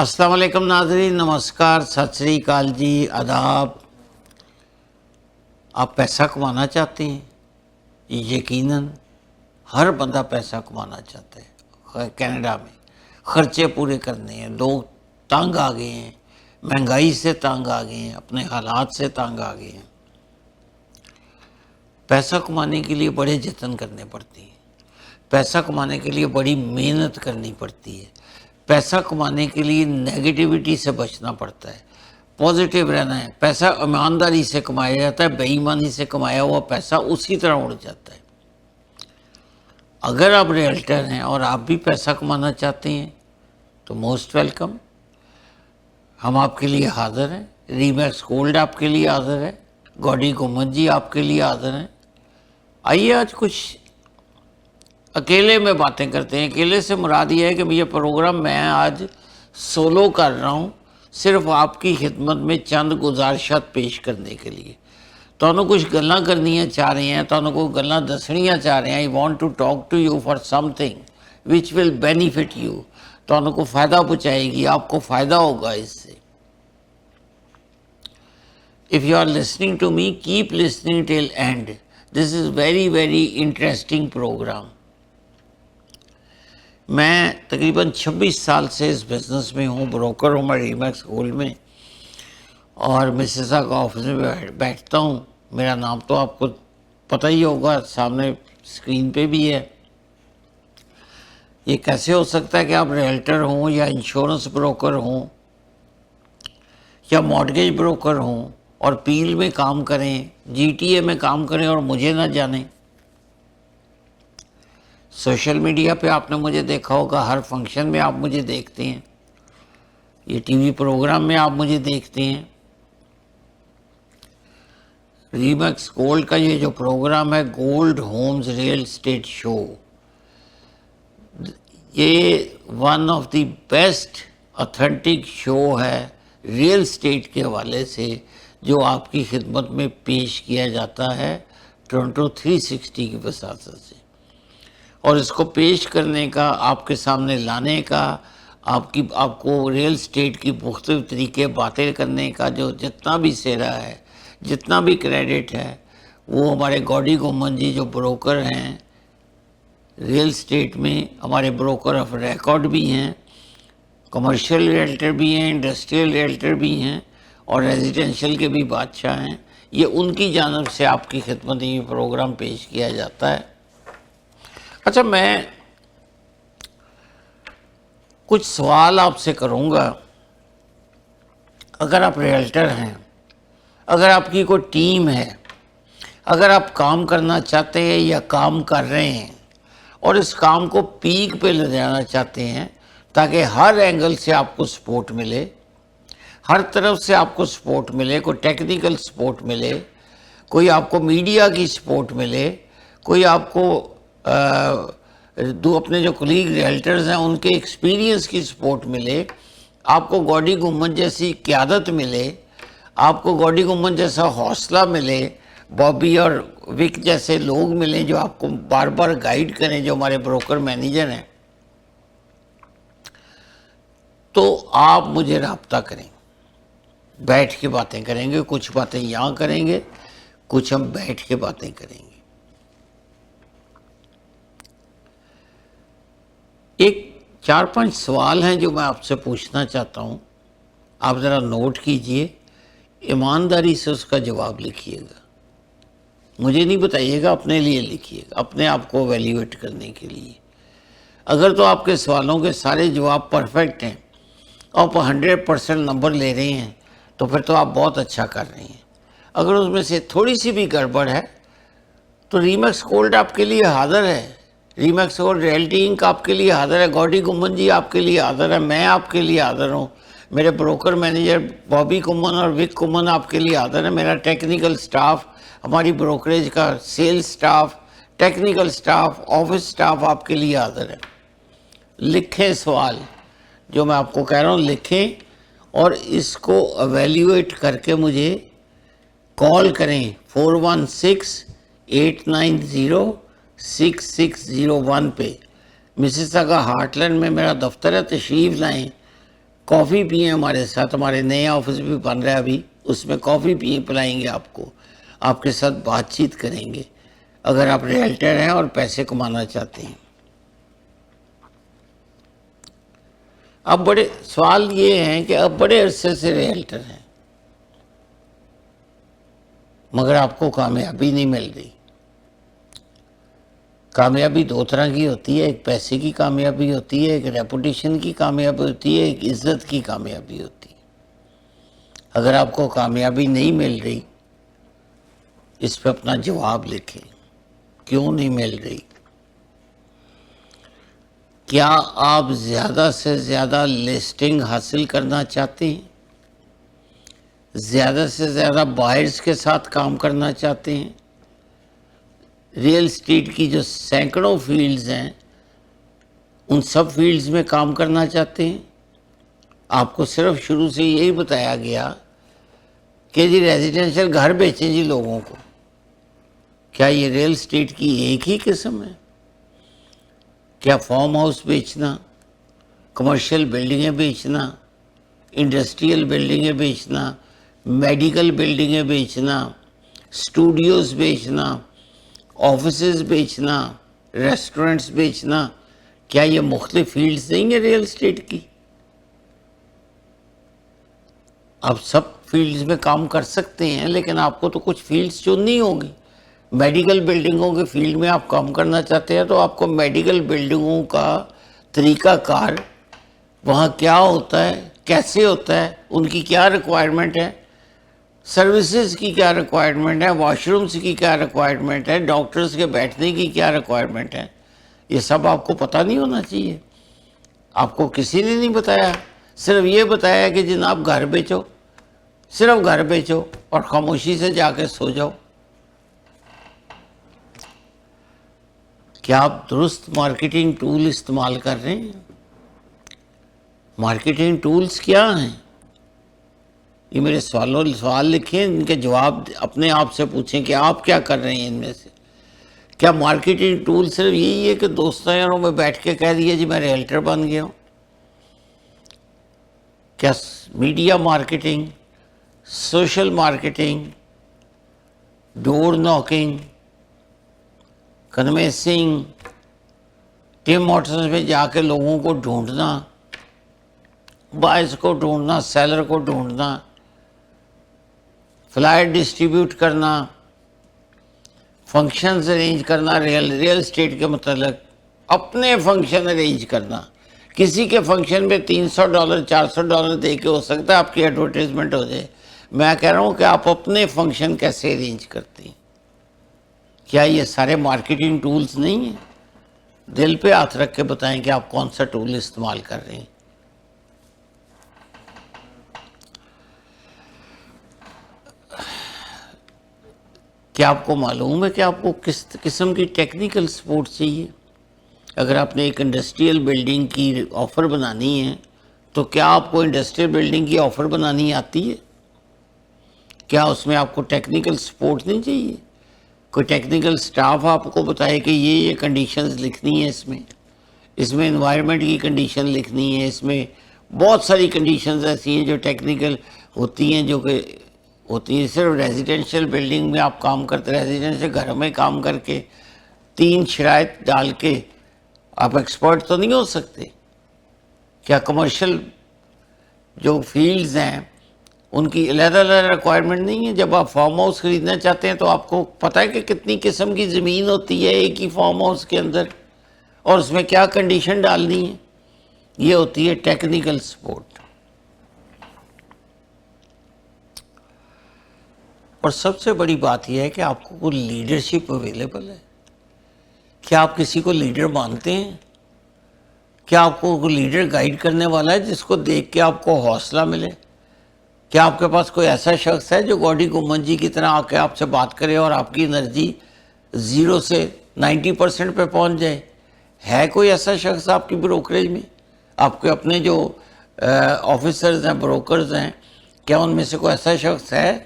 السلام علیکم ناظرین، نمسکار، ست سری اکال جی، آداب۔ آپ پیسہ کمانا چاہتے ہیں؟ یقیناً ہر بندہ پیسہ کمانا چاہتا ہے۔ کینیڈا میں خرچے پورے کرنے ہیں، لوگ تنگ آ گئے ہیں، مہنگائی سے تنگ آ گئے ہیں، اپنے حالات سے تنگ آ گئے ہیں۔ پیسہ کمانے کے لیے بڑے جتن کرنے پڑتے ہیں، پیسہ کمانے کے لیے بڑی محنت کرنی پڑتی ہے، پیسہ کمانے کے لیے نیگیٹیوٹی سے بچنا پڑتا ہے، پازیٹیو رہنا ہے۔ پیسہ ایمانداری سے کمایا جاتا ہے، بے ایمانی سے کمایا ہوا پیسہ اسی طرح اڑ جاتا ہے۔ اگر آپ ریئلٹر ہیں اور آپ بھی پیسہ کمانا چاہتے ہیں تو موسٹ ویلکم، ہم آپ کے لیے حاضر ہیں۔ ریمیکس گولڈ آپ کے لیے حاضر ہے، گوڈی گومن جی آپ کے لیے حاضر ہیں۔ آئیے آج کچھ اکیلے میں باتیں کرتے ہیں۔ اکیلے سے مراد یہ ہے کہ یہ پروگرام میں آج سولو کر رہا ہوں، صرف آپ کی خدمت میں چند گزارشات پیش کرنے کے لیے۔ تانوں کچھ گلاں کرنیاں چاہ رہے ہیں، تانوں کو گلاں دسنیاں چاہ رہے ہیں۔ I want to talk to you for something which will benefit you۔ تانوں کو فائدہ پہنچائے گی، آپ کو فائدہ ہوگا اس سے۔ If you are listening to me, keep listening till end. This is very, very interesting program۔ میں تقریباً 26 سال سے اس بزنس میں ہوں، بروکر ہوں میں ریمیکس گولڈ میں، اور مسیسا کا آفس میں بیٹھتا ہوں۔ میرا نام تو آپ کو پتہ ہی ہوگا، سامنے اسکرین پہ بھی ہے۔ یہ کیسے ہو سکتا ہے کہ آپ ریئلٹر ہوں یا انشورنس بروکر ہوں یا مارگیج بروکر ہوں اور پیل میں کام کریں، جی ٹی اے میں کام کریں اور مجھے نہ جانیں؟ سوشل میڈیا پہ آپ نے مجھے دیکھا ہوگا، ہر فنکشن میں آپ مجھے دیکھتے ہیں، یہ ٹی وی پروگرام میں آپ مجھے دیکھتے ہیں۔ ریمیکس گولڈ کا یہ جو پروگرام ہے، gold homes real estate show, یہ one of the best authentic show ہے ریئل اسٹیٹ کے حوالے سے جو آپ کی خدمت میں پیش کیا جاتا ہے ٹورنٹو 360 کی وساطت سے۔ اور اس کو پیش کرنے کا، آپ کے سامنے لانے کا، آپ کو ریئل اسٹیٹ کی مختلف طریقے باتیں کرنے کا جو جتنا بھی سہرا ہے، جتنا بھی کریڈٹ ہے، وہ ہمارے گوڈی گومن جی جو بروکر ہیں ریئل اسٹیٹ میں، ہمارے بروکر آف ریکارڈ بھی ہیں، کمرشل ریئلٹر بھی ہیں، انڈسٹریل ریئلٹر بھی ہیں، اور ریزیڈینشل کے بھی بادشاہ ہیں۔ یہ ان کی جانب سے آپ کی خدمت میں یہ پروگرام پیش کیا جاتا ہے۔ اچھا، میں کچھ سوال آپ سے کروں گا۔ اگر آپ ریئلٹر ہیں، اگر آپ کی کوئی ٹیم ہے، اگر آپ کام کرنا چاہتے ہیں یا کام کر رہے ہیں اور اس کام کو پیک پہ لے جانا چاہتے ہیں تاکہ ہر اینگل سے آپ کو سپورٹ ملے، ہر طرف سے آپ کو سپورٹ ملے، کوئی ٹیکنیکل سپورٹ ملے، کوئی آپ کو میڈیا کی سپورٹ ملے، کوئی آپ کو اپنے جو کلیگ ریئلٹرز ہیں ان کے ایکسپیرینس کی سپورٹ ملے، آپ کو گوڈی گومن جیسی قیادت ملے، آپ کو گوڈی گومن جیسا حوصلہ ملے، بابی اور وک جیسے لوگ ملیں جو آپ کو بار بار گائیڈ کریں، جو ہمارے بروکر مینیجر ہیں، تو آپ مجھے رابطہ کریں۔ بیٹھ کے باتیں کریں گے، کچھ باتیں یہاں کریں گے، کچھ ہم بیٹھ کے باتیں کریں گے۔ ایک 4-5 سوال ہیں جو میں آپ سے پوچھنا چاہتا ہوں، آپ ذرا نوٹ کیجئے، ایمانداری سے اس کا جواب لکھیے گا۔ مجھے نہیں بتائیے گا، اپنے لیے لکھیے گا، اپنے آپ کو ایویلیویٹ کرنے کے لیے۔ اگر تو آپ کے سوالوں کے سارے جواب پرفیکٹ ہیں، آپ 100% نمبر لے رہے ہیں، تو پھر تو آپ بہت اچھا کر رہے ہیں۔ اگر اس میں سے تھوڑی سی بھی گڑبڑ ہے تو ریمیکس گولڈ آپ کے لیے حاضر ہے، ریمیکس گولڈ ریئلٹی انک آپ کے لیے حاضر ہے، گوڈی گومن جی آپ کے لیے حاضر ہے، میں آپ کے لیے حاضر ہوں، میرے بروکر مینیجر بابی کمن اور وک کمن آپ کے لیے حاضر ہے، میرا ٹیکنیکل سٹاف، ہماری بروکریج کا sale staff, technical staff, office staff آپ کے لیے حاضر ہے۔ لکھیں سوال جو میں آپ کو کہہ رہا ہوں، لکھیں اور اس کو ایویلیویٹ کر کے مجھے کال کریں 416-890-6601 پہ۔ مسیسا کا ہارٹ لینڈ میں میرا دفتر ہے، تشریف لائیں۔ کافی پئیں ہمارے ساتھ، ہمارے نئے آفس بھی بن رہا ہے ابھی، اس میں کافی پلائیں گے آپ کو، آپ کے ساتھ بات چیت کریں گے اگر آپ ریئلٹر ہیں اور پیسے کمانا چاہتے ہیں۔ اب بڑے سوال یہ ہیں کہ اب بڑے عرصے سے ریئلٹر ہیں مگر آپ کو کامیابی نہیں مل رہی۔ کامیابی دو طرح کی ہوتی ہے، ایک پیسے کی کامیابی ہوتی ہے، ایک ریپوٹیشن کی کامیابی ہوتی ہے، ایک عزت کی کامیابی ہوتی ہے۔ اگر آپ کو کامیابی نہیں مل رہی، اس پہ اپنا جواب لکھیں، کیوں نہیں مل رہی؟ کیا آپ زیادہ سے زیادہ لسٹنگ حاصل کرنا چاہتے ہیں؟ زیادہ سے زیادہ بائرز کے ساتھ کام کرنا چاہتے ہیں؟ ریئل اسٹیٹ کی جو سینکڑوں فیلڈز ہیں ان سب فیلڈز میں کام کرنا چاہتے ہیں؟ آپ کو صرف شروع سے یہی بتایا گیا کہ جی ریزیڈینشل گھر بیچیں جی لوگوں کو۔ کیا یہ ریئل اسٹیٹ کی ایک ہی قسم ہے؟ کیا فارم ہاؤس بیچنا، کمرشل بلڈنگیں بیچنا، انڈسٹریل بلڈنگیں بیچنا، میڈیکل بلڈنگیں بیچنا، اسٹوڈیوز بیچنا، آفیسز بیچنا، ریسٹورنٹس بیچنا، کیا یہ مختلف فیلڈز نہیں ہیں ریئل اسٹیٹ کی؟ آپ سب فیلڈز میں کام کر سکتے ہیں لیکن آپ کو تو کچھ فیلڈز چننی ہوں گی۔ میڈیکل بلڈنگوں کے فیلڈ میں آپ کام کرنا چاہتے ہیں تو آپ کو میڈیکل بلڈنگوں کا طریقہ کار، وہاں کیا ہوتا ہے، کیسے ہوتا ہے، ان کی کیا ریکوائرمنٹ ہے، سروسز کی کیا ریکوائرمنٹ ہے، واش رومز کی کیا ریکوائرمنٹ ہے، ڈاکٹرز کے بیٹھنے کی کیا ریکوائرمنٹ ہے، یہ سب آپ کو پتہ نہیں ہونا چاہیے۔ آپ کو کسی نے نہیں بتایا، صرف یہ بتایا کہ جناب گھر بیچو، صرف گھر بیچو اور خاموشی سے جا کے سو جاؤ۔ کیا آپ درست مارکیٹنگ ٹول استعمال کر رہے ہیں؟ مارکیٹنگ ٹولز کیا ہیں؟ یہ میرے سوال لکھیں، ان کے جواب اپنے آپ سے پوچھیں کہ آپ کیا کر رہے ہیں ان میں سے۔ کیا مارکیٹنگ ٹول صرف یہی ہے کہ دوستوں یاروں میں بیٹھ کے کہہ دیا جی میں ریئلٹر بن گیا ہوں؟ کیا میڈیا مارکیٹنگ، سوشل مارکیٹنگ، ڈور ناکنگ، کنوینسنگ، ٹیم موٹرز میں جا کے لوگوں کو ڈھونڈنا، بائرز کو ڈھونڈنا، سیلر کو ڈھونڈنا، فلائر ڈسٹریبیوٹ کرنا، فنکشنز ارینج کرنا، ریئل اسٹیٹ کے متعلق اپنے فنکشن ارینج کرنا، کسی کے فنکشن میں $300 $400 دے کے ہو سکتا ہے آپ کی ایڈورٹیزمنٹ ہو جائے۔ میں کہہ رہا ہوں کہ آپ اپنے فنکشن کیسے ارینج کرتے ہیں؟ کیا یہ سارے مارکیٹنگ ٹولز نہیں ہیں؟ دل پہ ہاتھ رکھ کے بتائیں کہ آپ کون سا ٹول استعمال کر رہے ہیں۔ کیا آپ کو معلوم ہے کہ آپ کو کس قسم کی ٹیکنیکل سپورٹ چاہیے؟ اگر آپ نے ایک انڈسٹریل بلڈنگ کی آفر بنانی ہے تو کیا آپ کو انڈسٹریل بلڈنگ کی آفر بنانی آتی ہے؟ کیا اس میں آپ کو ٹیکنیکل سپورٹ نہیں چاہیے؟ کوئی ٹیکنیکل سٹاف آپ کو بتائے کہ یہ کنڈیشنز لکھنی ہے، اس میں انوائرمنٹ کی کنڈیشن لکھنی ہے، اس میں بہت ساری کنڈیشنز ایسی ہیں جو ٹیکنیکل ہوتی ہیں، جو کہ ہوتی ہیں۔ صرف ریزیڈینشیل بلڈنگ میں آپ کام کرتے، ریزیڈینشیل گھر میں کام کر کے 3 شرائط ڈال کے آپ ایکسپرٹ تو نہیں ہو سکتے۔ کیا کمرشل جو فیلڈز ہیں ان کی علیحدہ علیحدہ ریکوائرمنٹ نہیں ہے؟ جب آپ فارم ہاؤس خریدنا چاہتے ہیں تو آپ کو پتہ ہے کہ کتنی قسم کی زمین ہوتی ہے ایک ہی فارم ہاؤس کے اندر، اور اس میں کیا کنڈیشن ڈالنی ہے؟ یہ ہوتی ہے ٹیکنیکل سپورٹ۔ اور سب سے بڑی بات یہ ہے کہ آپ کو کوئی لیڈرشپ اویلیبل ہے؟ کیا آپ کسی کو لیڈر مانتے ہیں؟ کیا آپ کو کوئی لیڈر گائیڈ کرنے والا ہے جس کو دیکھ کے آپ کو حوصلہ ملے؟ کیا آپ کے پاس کوئی ایسا شخص ہے جو گوڈی گمن جی کی طرح آ کے آپ سے بات کرے اور آپ کی انرجی 0 سے 90% پہ پہنچ جائے؟ ہے کوئی ایسا شخص آپ کی بروکریج میں؟ آپ کے اپنے جو آفیسرز ہیں، بروکرز ہیں، کیا ان میں سے کوئی ایسا شخص ہے؟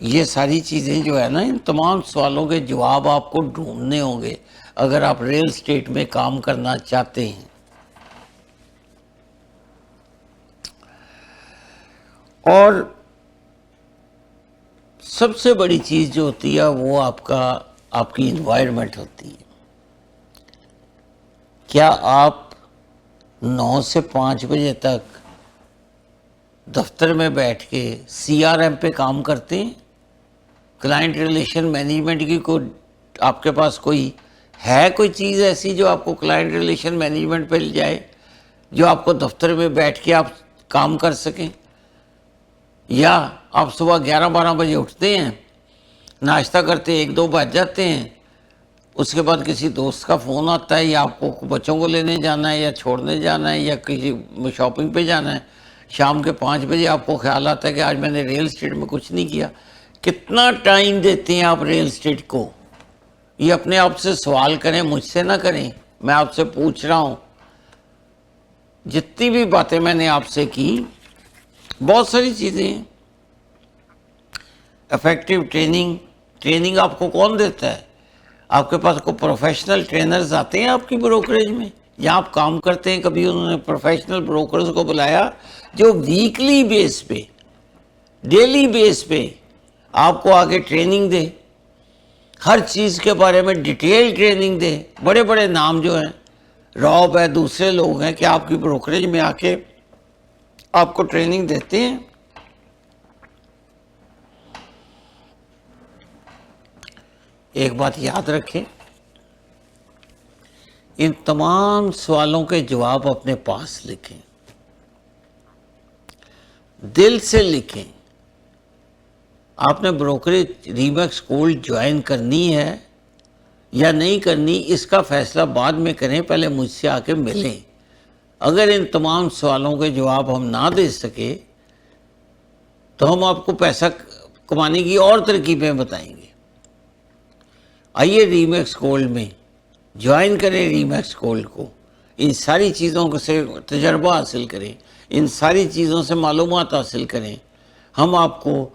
یہ ساری چیزیں جو ہے نا، ان تمام سوالوں کے جواب آپ کو ڈھونڈنے ہوں گے اگر آپ ریئل اسٹیٹ میں کام کرنا چاہتے ہیں۔ اور سب سے بڑی چیز جو ہوتی ہے وہ آپ کی انوائرمنٹ ہوتی ہے. کیا آپ 9 سے 5 بجے تک دفتر میں بیٹھ کے CRM پہ کام کرتے ہیں؟ کلائنٹ ریلیشن مینجمنٹ کی آپ کے پاس کوئی چیز ایسی جو آپ کو کلائنٹ ریلیشن مینجمنٹ پہ لے جائے، جو آپ کو دفتر میں بیٹھ کے آپ کام کر سکیں؟ یا آپ صبح 11-12 بجے اٹھتے ہیں، ناشتہ کرتے 1-2 بج جاتے ہیں، اس کے بعد کسی دوست کا فون آتا ہے یا آپ کو بچوں کو لینے جانا ہے یا چھوڑنے جانا ہے یا کسی شاپنگ پہ جانا ہے، شام کے 5 بجے آپ کو خیال آتا ہے کہ آج میں نے ریل اسٹیٹ میں کچھ نہیں کیا. کتنا ٹائم دیتے ہیں آپ ریل اسٹیٹ کو؟ یہ اپنے آپ سے سوال کریں، مجھ سے نہ کریں. میں آپ سے پوچھ رہا ہوں، جتنی بھی باتیں میں نے آپ سے کی، بہت ساری چیزیں ہیں. افیکٹو ٹریننگ آپ کو کون دیتا ہے؟ آپ کے پاس کوئی پروفیشنل ٹرینرز آتے ہیں آپ کی بروکریج میں؟ جہاں آپ کام کرتے ہیں کبھی انہوں نے پروفیشنل بروکرز کو بلایا جو ویکلی بیس پہ، ڈیلی بیس پہ آپ کو آگے ٹریننگ دے، ہر چیز کے بارے میں ڈیٹیل ٹریننگ دے؟ بڑے بڑے نام جو ہیں، راب ہے، دوسرے لوگ ہیں کہ آپ کی بروکریج میں آ کے آپ کو ٹریننگ دیتے ہیں. ایک بات یاد رکھیں، ان تمام سوالوں کے جواب اپنے پاس لکھیں، دل سے لکھیں. آپ نے بروکریج ریمیکس گولڈ جوائن کرنی ہے یا نہیں کرنی، اس کا فیصلہ بعد میں کریں، پہلے مجھ سے آ کے ملیں. اگر ان تمام سوالوں کے جواب ہم نہ دے سکے تو ہم آپ کو پیسہ کمانے کی اور ترکیبیں بتائیں گے. آئیے ریمیکس گولڈ میں جوائن کریں، ریمیکس گولڈ کو، ان ساری چیزوں سے تجربہ حاصل کریں، ان ساری چیزوں سے معلومات حاصل کریں. ہم آپ کو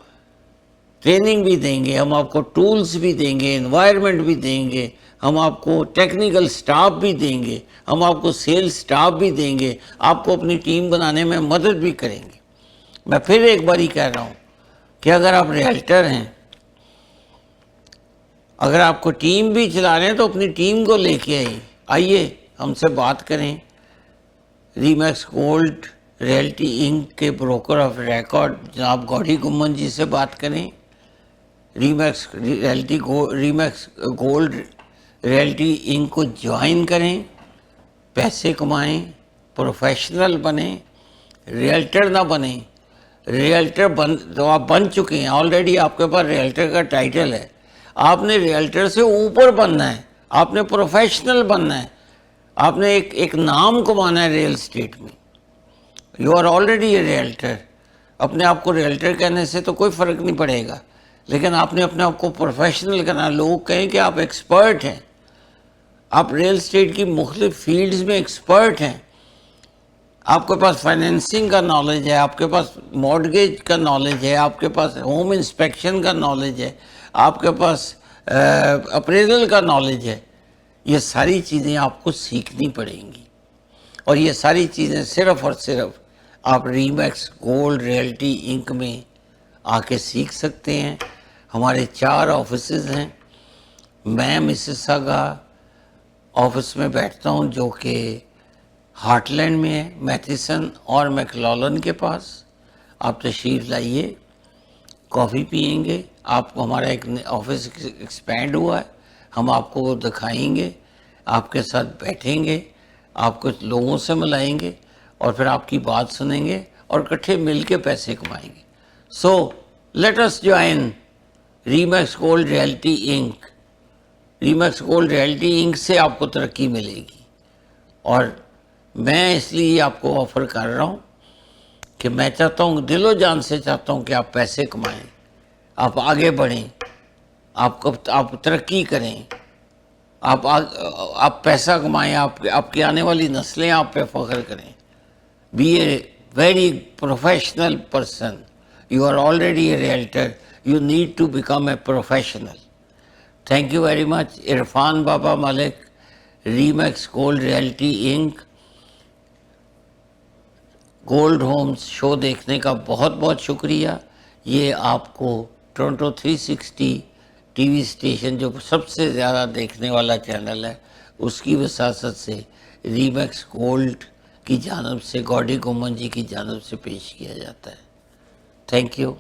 ٹریننگ بھی دیں گے، ہم آپ کو ٹولز بھی دیں گے، انوائرمنٹ بھی دیں گے، ہم آپ کو ٹیکنیکل سٹاف بھی دیں گے، ہم آپ کو سیلز سٹاف بھی دیں گے، آپ کو اپنی ٹیم بنانے میں مدد بھی کریں گے. میں پھر ایک باری کہہ رہا ہوں کہ اگر آپ ریئلٹر ہیں، اگر آپ کو ٹیم بھی چلا رہے ہیں تو اپنی ٹیم کو لے کے آئیے ہم سے بات کریں. ریمیکس گولڈ ریئلٹی انک کے بروکر آف ریکارڈ جناب گوڑھی گمن جی سے بات کریں. ریمیکس گولڈ ریئلٹی انک کو جوائن کریں، پیسے کمائیں، پروفیشنل بنیں، ریئلٹر نہ بنیں. ریئلٹر تو آپ بن چکے ہیں آلریڈی، آپ کے پاس ریئلٹر کا ٹائٹل ہے. آپ نے ریئلٹر سے اوپر بننا ہے، آپ نے پروفیشنل بننا ہے، آپ نے ایک نام کمانا ہے ریل اسٹیٹ میں. You are already a realtor. اپنے آپ کو ریئلٹر کہنے سے تو کوئی فرق نہیں پڑے گا، لیکن آپ نے اپنے آپ کو پروفیشنل کرنا. لوگ کہیں کہ آپ ایکسپرٹ ہیں، آپ ریل اسٹیٹ کی مختلف فیلڈز میں ایکسپرٹ ہیں. آپ کے پاس فائنینسنگ کا نالج ہے، آپ کے پاس مارگیج کا نالج ہے، آپ کے پاس ہوم انسپیکشن کا نالج ہے، آپ کے پاس اپریزل کا نالج ہے. یہ ساری چیزیں آپ کو سیکھنی پڑیں گی، اور یہ ساری چیزیں صرف اور صرف آپ ریمیکس گولڈ ریئلٹی انک میں آ کے سیکھ سکتے ہیں. ہمارے 4 آفسز ہیں. میں مسیساگا آفس میں بیٹھتا ہوں جو کہ ہارٹ لینڈ میں ہے، میتھیسن اور میکلولن کے پاس. آپ تشریف لائیے، کافی پئیں گے. آپ کو ہمارا ایک آفس ایکسپینڈ ہوا ہے، ہم آپ کو وہ دکھائیں گے، آپ کے ساتھ بیٹھیں گے، آپ کچھ لوگوں سے ملائیں گے اور پھر آپ کی بات سنیں گے اور اکٹھے مل کے پیسے کمائیں گے. So let us join Remax gold realty inc. Remax gold realty inc سے آپ کو ترقی ملے گی، اور میں اس لیے آپ کو آفر کر رہا ہوں کہ میں چاہتا ہوں، دل و جان سے چاہتا ہوں کہ آپ پیسے کمائیں، آپ آگے بڑھیں، آپ ترقی کریں، آپ پیسہ کمائیں، آپ کی آنے والی نسلیں آپ پہ فخر کریں. Be a very professional person. You are already a realtor. You need to become a professional. Thank you very much. Irfan Baba Malik, Remax gold realty inc. Gold homes show دیکھنے کا بہت بہت شکریہ. یہ آپ کو ٹورنٹو 360 ٹی وی اسٹیشن جو سب سے زیادہ دیکھنے والا چینل ہے اس کی وساطت سے ریمیکس گولڈ کی جانب سے گوڈی گومن جی کی جانب سے پیش کیا جاتا ہے. Thank you.